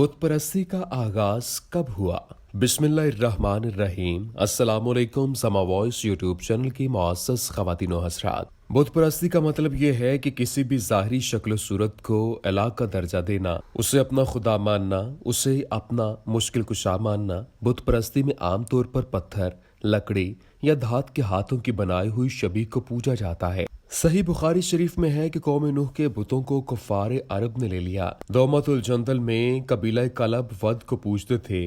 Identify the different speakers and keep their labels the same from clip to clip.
Speaker 1: बुत परस्ती का आगाज कब हुआ? बिस्मिल्लाहिर्रहमानिर्रहीम। अस्सलामुअलैकुम समा वॉइस यूट्यूब चैनल की मुअज़्ज़ज़ ख़वातीन व हज़रात। बुत परस्ती का मतलब ये है कि किसी भी ज़ाहिरी शक्ल सूरत को इलाह का दर्जा देना, उसे अपना खुदा मानना, उसे अपना मुश्किल कुशा मानना। बुत परस्ती में आम तौर पर पत्थर, लकड़ी या धात के हाथों की बनाई हुई शबीह को पूजा जाता है। सही बुखारी शरीफ में है कि कौम नूह के बुतों को कुफ़ार अरब ने ले लिया। दौमतुल जंदल में कबीला कलब वद को पूजते थे।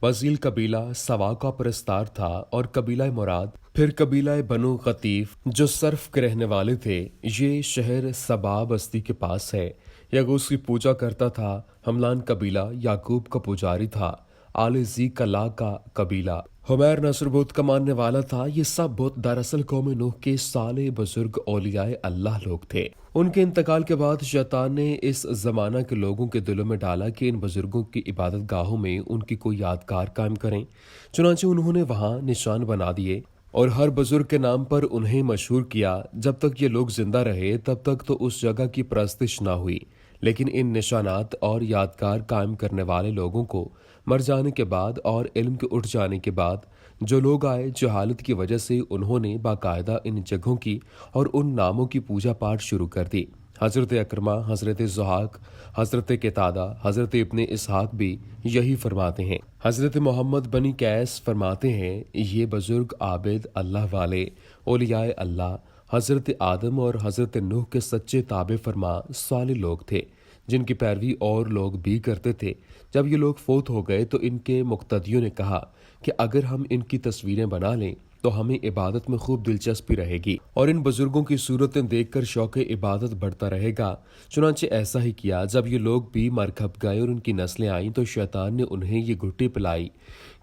Speaker 1: बजील कबीला सवा का परस्तार था और कबीला मुराद फिर कबीला बनु गतीफ जो सर्फ के रहने वाले थे। ये शहर सबा बस्ती के पास है। यगूस की पूजा करता था। हमलान कबीला याकूब का पुजारी था। आले जी कला का कबीला हुमैर नसर बुत का मानने वाला था। ये सब बुत दरअसल कौम नूह के साले बुजुर्ग औलियाए अल्लाह लोग थे। उनके इंतकाल के बाद शैतान ने इस जमाना के लोगों के दिलों में डाला कि इन बुजुर्गों की इबादत गाहों में उनकी कोई यादगार कायम करें। चुनांचे उन्होंने वहां निशान बना दिए और हर बुजुर्ग के नाम पर उन्हें मशहूर किया। जब तक ये लोग जिंदा रहे तब तक तो उस जगह की परस्तिश ना हुई, लेकिन इन निशानात और यादगार कायम करने वाले लोगों को मर जाने के बाद और इल्म के उठ जाने के बाद जो लोग आए, जहालत की वजह से उन्होंने बाकायदा इन जगहों की और उन नामों की पूजा पाठ शुरू कर दी। हज़रत अकरमा, हज़रत ज़ुहाक, हज़रत केतादा, हज़रत इब्ने इसहाक भी यही फरमाते हैं। हज़रत मोहम्मद बनी कैस फरमाते हैं, ये बुजुर्ग आबिद अल्लाह वाले औलियाए अल्लाह हज़रत आदम और हज़रत नूह के सच्चे ताबे फरमा साले लोग थे, जिनकी पैरवी और लोग भी करते थे। जब ये लोग फोत हो गए तो इनके मुक्तदियों ने कहा कि अगर हम इनकी तस्वीरें बना लें तो हमें इबादत में खूब दिलचस्पी रहेगी और इन बुजुर्गों की सूरतें देखकर शौक इबादत बढ़ता रहेगा। चुनांचे ऐसा ही किया। जब ये लोग भी मर खप गए और उनकी नस्लें आईं तो शैतान ने उन्हें ये घुट्टी पिलाई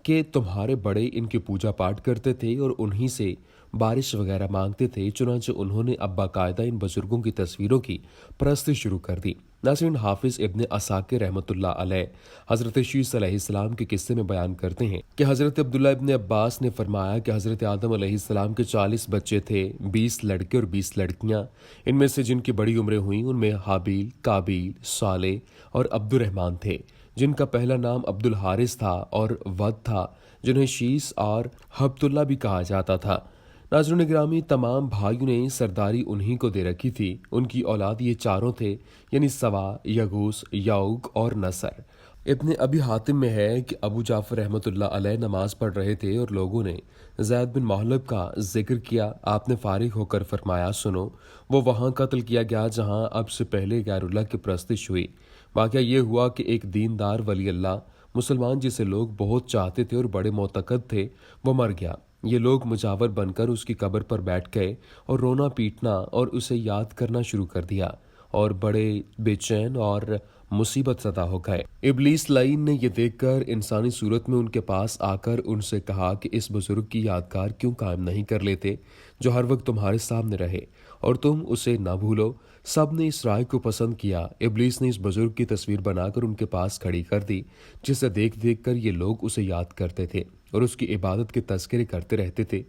Speaker 1: कि तुम्हारे बड़े इनकी पूजा पाठ करते थे और उन्हीं से बारिश वगैरह मांगते थे। चुनांचे उन्होंने अब बाकायदा इन बुजुर्गों की तस्वीरों की परस्ती शुरू कर दी। नाज़रीन, हाफिज इब्ने असाकिर रहमतुल्लाह अलैह हज़रत शीस अलैहिस्सलाम के किस्से में बयान करते हैं कि हज़रत अब्दुल्लाह इब्ने अब्बास ने फरमाया कि हज़रत आदम अलैहिस्सलाम के 40 बच्चे थे, 20 लड़के और 20 लड़कियां। इनमें से जिनकी बड़ी उम्रें हुई उनमें हाबील, काबील, साले और अब्दुर्रहमान थे, जिनका पहला नाम अब्दुल हारिस था, और वद था जिन्हें शीस और हब्तुल्ला भी कहा जाता था। नाज़रीन गिरामी, तमाम भाइयों ने सरदारी उन्हीं को दे रखी थी। उनकी औलाद ये चारों थे, यानी सवा, यगूस, याऊक और नसर। इब्ने अबी हातिम में है कि अबू जाफर रहमतुल्लाह अलैह नमाज पढ़ रहे थे और लोगों ने ज़ैद बिन मोहल्लब का जिक्र किया। आपने फारिग होकर फरमाया, सुनो, वो वहाँ कत्ल किया गया जहाँ अब से पहले गैरुल्लाह की परस्तिश हुई। वाक़या ये हुआ कि एक दीनदार वली अल्लाह मुसलमान जिसे लोग बहुत चाहते थे और बड़े मोतकद थे, वो मर गया। ये लोग मुजावर बनकर उसकी कब्र पर बैठ गए और रोना पीटना और उसे याद करना शुरू कर दिया और बड़े बेचैन और मुसीबत ज़दा हो गए। इब्लीस लाइन ने यह देखकर इंसानी सूरत में उनके पास आकर उनसे कहा कि इस बुजुर्ग की यादगार क्यों कायम नहीं कर लेते जो हर वक्त तुम्हारे सामने रहे और तुम उसे ना भूलो। सब ने इस राय को पसंद किया। इब्लीस ने इस बुजुर्ग की तस्वीर बनाकर उनके पास खड़ी कर दी, जिसे देख देख कर ये लोग उसे याद करते थे और उसकी इबादत के तज़किरे करते रहते थे।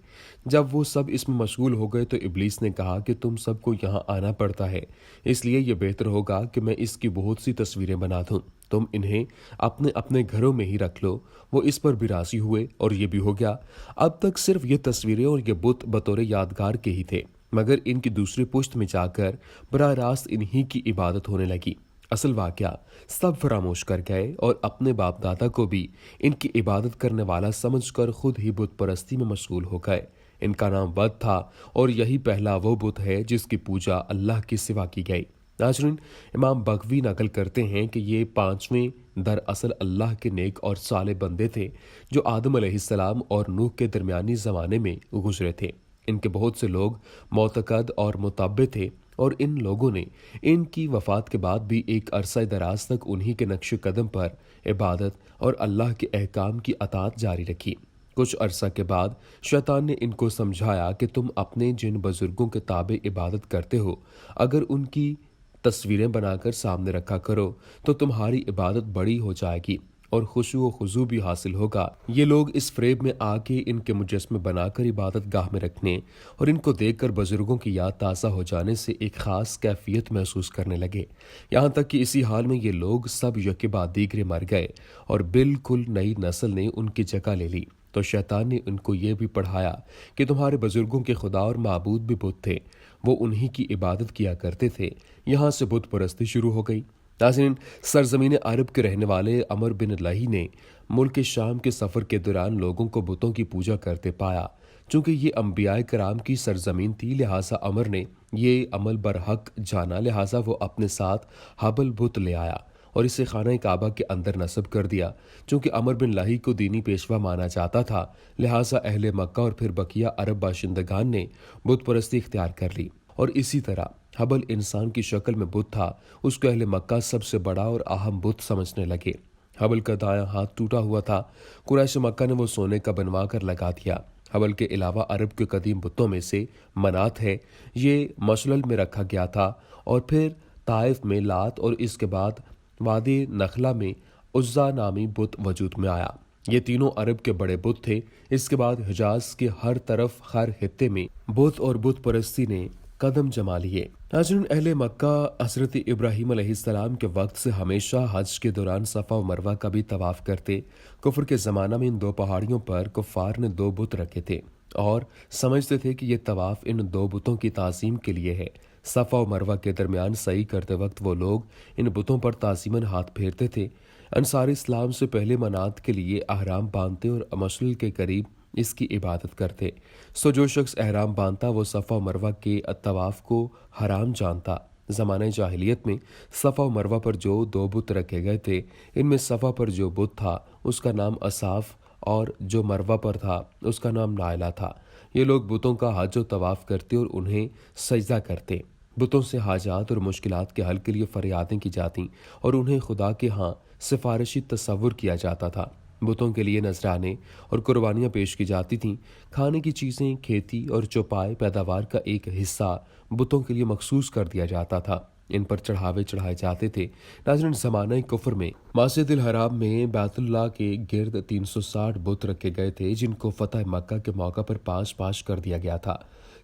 Speaker 1: जब वो सब इसमें मशगूल हो गए तो इब्लीस ने कहा कि तुम सबको यहाँ आना पड़ता है, इसलिए यह बेहतर होगा कि मैं इसकी बहुत सी तस्वीरें बना दूँ। तुम इन्हें अपने अपने घरों में ही रख लो। वो इस पर भी राजी हुए और ये भी हो गया। अब तक सिर्फ ये तस्वीरें और ये बुत बतौर यादगार के ही थे, मगर इनकी दूसरी पुश्त में जाकर बराह रास्त इन्हीं की इबादत होने लगी। असल वाक़या सब फरामोश कर गए और अपने बाप दादा को भी इनकी इबादत करने वाला समझकर खुद ही बुत परस्ती में मशगूल हो गए। इनका नाम वद था और यही पहला वो बुत है जिसकी पूजा अल्लाह के सिवा की गई। नाज़रीन, इमाम बगवी नकल करते हैं कि ये पांचवें दरअसल अल्लाह के नेक और साले बंदे थे जो आदम अलैहिस्सलाम और नूह के दरमियानी ज़माने में गुजरे थे। इनके बहुत से लोग मोतकद और मुताब्बे थे और इन लोगों ने इनकी वफ़ात के बाद भी एक अरसा दराज तक उन्हीं के नक्श कदम पर इबादत और अल्लाह के अहकाम की अतात जारी रखी। कुछ अरसा के बाद शैतान ने इनको समझाया कि तुम अपने जिन बुजुर्गों के ताबे इबादत करते हो, अगर उनकी तस्वीरें बनाकर सामने रखा करो तो तुम्हारी इबादत बड़ी हो जाएगी اور خشوع و خضوع بھی حاصل ہوگا۔ یہ لوگ اس فریب میں آ کے ان کے مجسمے بنا کر عبادت گاہ میں رکھنے اور ان کو دیکھ کر بزرگوں کی یاد تازہ ہو جانے سے ایک خاص کیفیت محسوس کرنے لگے، یہاں تک کہ اسی حال میں یہ لوگ سب یکے بعد دیگرے مر گئے اور بالکل نئی نسل نے ان کی جگہ لے لی۔ تو شیطان نے ان کو یہ بھی پڑھایا کہ تمہارے بزرگوں کے خدا اور معبود بھی بت تھے، وہ انہی کی عبادت کیا کرتے تھے۔ یہاں سے بت پرستی شروع ہو گئی۔ ناظرین، سرزمین عرب کے رہنے والے عمر بن لہی نے ملک شام کے سفر کے دوران لوگوں کو بتوں کی پوجا کرتے پایا۔ چونکہ یہ انبیاء کرام کی سرزمین تھی، لہٰذا عمر نے یہ عمل برحق جانا، لہٰذا وہ اپنے ساتھ حبل بت لے آیا اور اسے خانہ کعبہ کے اندر نصب کر دیا۔ چونکہ عمر بن لہی کو دینی پیشوا مانا جاتا تھا، لہٰذا اہل مکہ اور پھر بقیہ عرب باشندگان نے بت پرستی اختیار کر لی، اور اسی طرح حبل انسان کی شکل میں بت تھا، اس کو اہل مکہ سب سے بڑا اور اہم بت سمجھنے لگے۔ حبل کا دایاں ہاتھ ٹوٹا ہوا تھا، قریش مکہ نے وہ سونے کا بنوا کر لگا دیا۔ حبل کے علاوہ عرب کے قدیم بتوں میں سے منات ہے، یہ مشلل میں رکھا گیا تھا، اور پھر طائف میں لات، اور اس کے بعد وادی نخلا میں عزا نامی بت وجود میں آیا۔ یہ تینوں عرب کے بڑے بت تھے۔ اس کے بعد حجاز کے ہر طرف خر خطے میں بت اور بت پرستی نے قدم جما لیے۔ ناظرین، اہل مکہ حضرت ابراہیم علیہ السلام کے وقت سے ہمیشہ حج کے دوران صفا و مروہ کا بھی طواف کرتے۔ کفر کے زمانہ میں ان دو پہاڑیوں پر کفار نے دو بت رکھے تھے اور سمجھتے تھے کہ یہ طواف ان دو بتوں کی تعظیم کے لیے ہے۔ صفا و مروہ کے درمیان سعی کرتے وقت وہ لوگ ان بتوں پر تعظیماً ہاتھ پھیرتے تھے۔ انصار اسلام سے پہلے منات کے لیے احرام باندھتے اور مشعل کے قریب اس کی عبادت کرتے۔ سو جو شخص احرام باندھتا وہ صفا و مروہ کے طواف کو حرام جانتا۔ زمانہ جاہلیت میں صفا و مروہ پر جو دو بت رکھے گئے تھے، ان میں صفا پر جو بت تھا اس کا نام اصاف، اور جو مروہ پر تھا اس کا نام نائلہ تھا۔ یہ لوگ بتوں کا حج و طواف کرتے اور انہیں سجدہ کرتے۔ بتوں سے حاجات اور مشکلات کے حل کے لیے فریادیں کی جاتیں اور انہیں خدا کے ہاں سفارشی تصور کیا جاتا تھا۔ بتوں کے لیے نذرانے اور قربانیاں پیش کی جاتی تھیں۔ کھانے کی چیزیں، کھیتی اور چوپائے پیداوار کا ایک حصہ بتوں کے لیے مخصوص کر دیا جاتا تھا۔ ان پر چڑھاوے چڑھائے جاتے تھے۔ ناظرین، زمانہ کفر میں مسجد الحرام میں بیت اللہ کے گرد 360 بت رکھے گئے تھے، جن کو فتح مکہ کے موقع پر پاش پاش کر دیا گیا تھا۔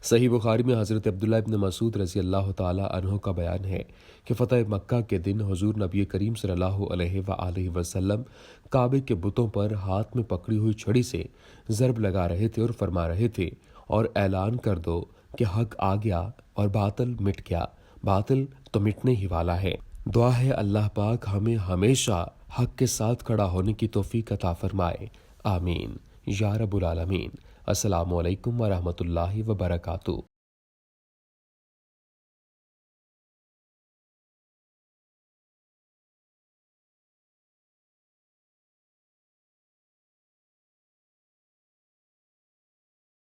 Speaker 1: صحیح بخاری میں حضرت عبداللہ ابن مسعود رضی اللہ تعالیٰ عنہ کا بیان ہے کہ فتح مکہ کے دن حضور نبی کریم صلی اللہ علیہ وآلہ وسلم کعبے کے بتوں پر ہاتھ میں پکڑی ہوئی چھڑی سے ضرب لگا رہے تھے اور فرما رہے تھے، اور اعلان کر دو کہ حق آ گیا اور باطل مٹ گیا، باطل تو مٹنے ہی والا ہے۔ دعا ہے اللہ پاک ہمیں ہمیشہ حق کے ساتھ کھڑا ہونے کی توفیق عطا فرمائے، آمین یا رب العالمین۔ السلام علیکم ورحمۃ اللہ وبرکاتہ۔